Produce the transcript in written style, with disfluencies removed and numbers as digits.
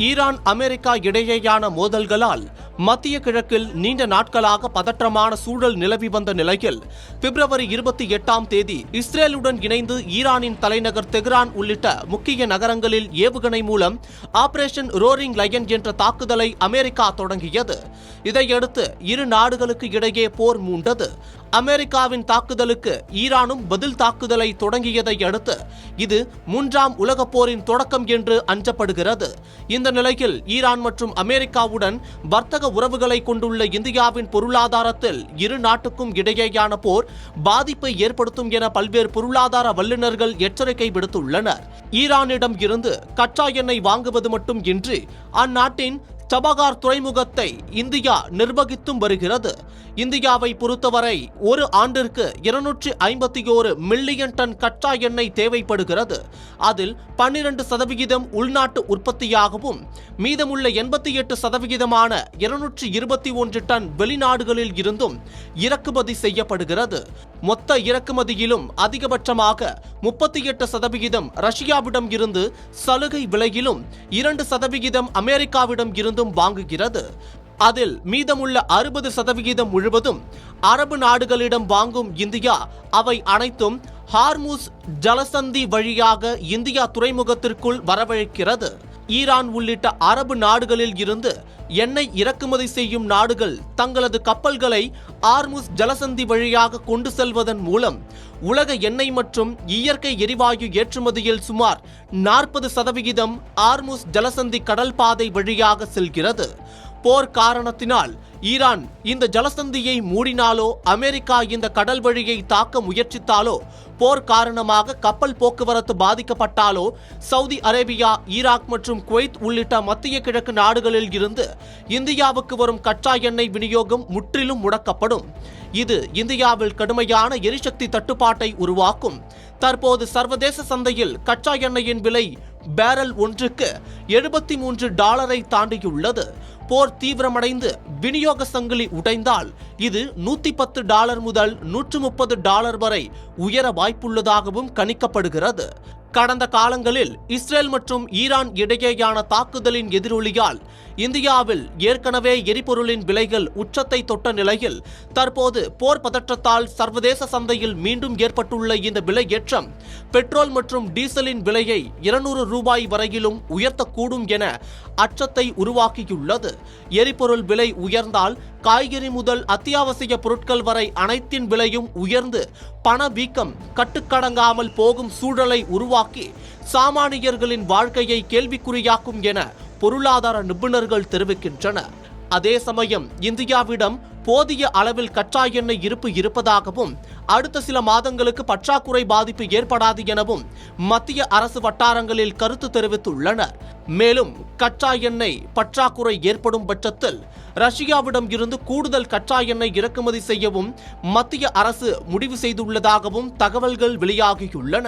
Iran America இடையேயான மோதல்களால் மத்திய கிழக்கில் நீண்ட நாட்களாக பதற்றமான சூழல் நிலவி வந்த நிலையில் பிப்ரவரி 28 இஸ்ரேலுடன் இணைந்து ஈரானின் தலைநகர் தெஹ்ரான் உள்ளிட்ட முக்கிய நகரங்களில் ஏவுகணை மூலம் ஆபரேஷன் ரோரிங் லயன் என்ற தாக்குதலை அமெரிக்கா தொடங்கியது. இதையடுத்து இரு நாடுகளுக்கு இடையே போர் மூண்டது. அமெரிக்காவின் தாக்குதலுக்கு ஈரானும் பதில் தாக்குதலை தொடங்கியதை அடுத்து இது மூன்றாம் உலகப் போரின் தொடக்கம் என்று அஞ்சப்படுகிறது. இந்த நிலையில் ஈரான் மற்றும் அமெரிக்காவுடன் வர்த்தக உறவுகளை கொண்டுள்ள இந்தியாவின் பொருளாதாரத்தில் இரு நாட்டுக்கும் இடையேயான போர் பாதிப்பை ஏற்படுத்தும் என பல்வேறு பொருளாதார வல்லுநர்கள் எச்சரிக்கை விடுத்துள்ளனர். ஈரானிடம் இருந்து கச்சா எண்ணெய் வாங்குவது மட்டும் இன்றி அந்நாட்டின் சபகார் துறைமுகத்தை இந்தியா நிர்வகித்தும் வருகிறது. இந்தியாவை பொறுத்தவரை ஒரு ஆண்டிற்கு 251 மில்லியன் டன் கச்சா எண்ணெய் தேவைப்படுகிறது. அதில் 12% உள்நாட்டு உற்பத்தியாகவும் மீதமுள்ள 88% 221 டன் வெளிநாடுகளில் இருந்தும் இறக்குமதி செய்யப்படுகிறது. மொத்த இறக்குமதியிலும் அதிகபட்சமாக 38% ரஷ்யாவிடம் இருந்து சலுகை விலையிலும் 2% அமெரிக்காவிடம் இருந்தும் வாங்குகிறது. அதில் மீதமுள்ள 60% முழுவதும் அரபு நாடுகளிடம் வாங்கும் இந்தியா அவை அனைத்தும் ஹார்முஸ் ஜலசந்தி வழியாக இந்தியா துறைமுகத்திற்குள் வரவழைக்கிறது. ஈரான் உள்ளிட்ட அரபு நாடுகளில் இருந்து எண்ணெய் இறக்குமதி செய்யும் நாடுகள் தங்களது கப்பல்களை ஹார்முஸ் ஜலசந்தி வழியாக கொண்டு செல்வதன் மூலம் உலக எண்ணெய் மற்றும் இயற்கை எரிவாயு ஏற்றுமதியில் சுமார் 40% ஹார்முஸ் ஜலசந்தி கடல் பாதை வழியாக செல்கிறது. போர் காரணத்தினால் ஈரான் இந்த ஜலசந்தியை மூடினாலோ அமெரிக்கா இந்த கடல் வழியை தாக்க முயற்சித்தாலோ போர் காரணமாக கப்பல் போக்குவரத்து பாதிக்கப்பட்டாலோ சவுதி அரேபியா, ஈராக் மற்றும் குவைத் உள்ளிட்ட மத்திய கிழக்கு நாடுகளில் இருந்து இந்தியாவுக்கு வரும் கச்சா எண்ணெய் விநியோகம் முற்றிலும் முடக்கப்படும். இது இந்தியாவில் கடுமையான எரிசக்தி தட்டுப்பாட்டை உருவாக்கும். தற்போது சர்வதேச சந்தையில் கச்சா எண்ணெயின் விலை பேரல் ஒன்றுக்கு $73 தாண்டியுள்ளது. போர் தீவிரமடைந்து விநியோக சங்கிலி உடைந்தால் இது $110 முதல் $130 வரை உயர வாய்ப்புள்ளதாகவும் கணிக்கப்படுகிறது. கடந்த காலங்களில் இஸ்ரேல் மற்றும் ஈரான் இடையேயான தாக்குதலின் எதிரொலியால் இந்தியாவில் ஏற்கனவே எரிபொருளின் விலைகள் உச்சத்தை தொட்ட நிலையில் தற்போது போர் பதற்றத்தால் சர்வதேச சந்தையில் மீண்டும் ஏற்பட்டுள்ள இந்த விலை ஏற்றம் பெட்ரோல் மற்றும் டீசலின் விலையை $200 வரையிலும் உயர்த்தக்கூடும் என அச்சத்தை உருவாக்கியுள்ளது. எரிபொருள் விலை உயர்ந்தால் காய்கறி முதல் அத்தியாவசிய பொருட்கள் வரை அனைத்தின் விலையும் உயர்ந்து பணவீக்கம் கட்டுக்கடங்காமல் போகும் சூழலை உருவாக்கி சாமானியர்களின் வாழ்க்கையை கேள்விக்குறியாக்கும் என பொருளாதார நிபுணர்கள் தெரிவிக்கின்றனர். அதே சமயம் இந்தியாவிடம் போதிய அளவில் கச்சா எண்ணெய் இருப்பு இருப்பதாகவும் அடுத்த சில மாதங்களுக்கு பற்றாக்குறை பாதிப்பு ஏற்படாது எனவும் மத்திய அரசு வட்டாரங்களில் கருத்து தெரிவித்துள்ளனர். மேலும் கச்சா எண்ணெய் பற்றாக்குறை ஏற்படும் பட்சத்தில் ரஷ்யாவிடம் இருந்து கூடுதல் கச்சா எண்ணெய் இறக்குமதி செய்யவும் மத்திய அரசு முடிவு செய்துள்ளதாகவும் தகவல்கள் வெளியாகியுள்ளன.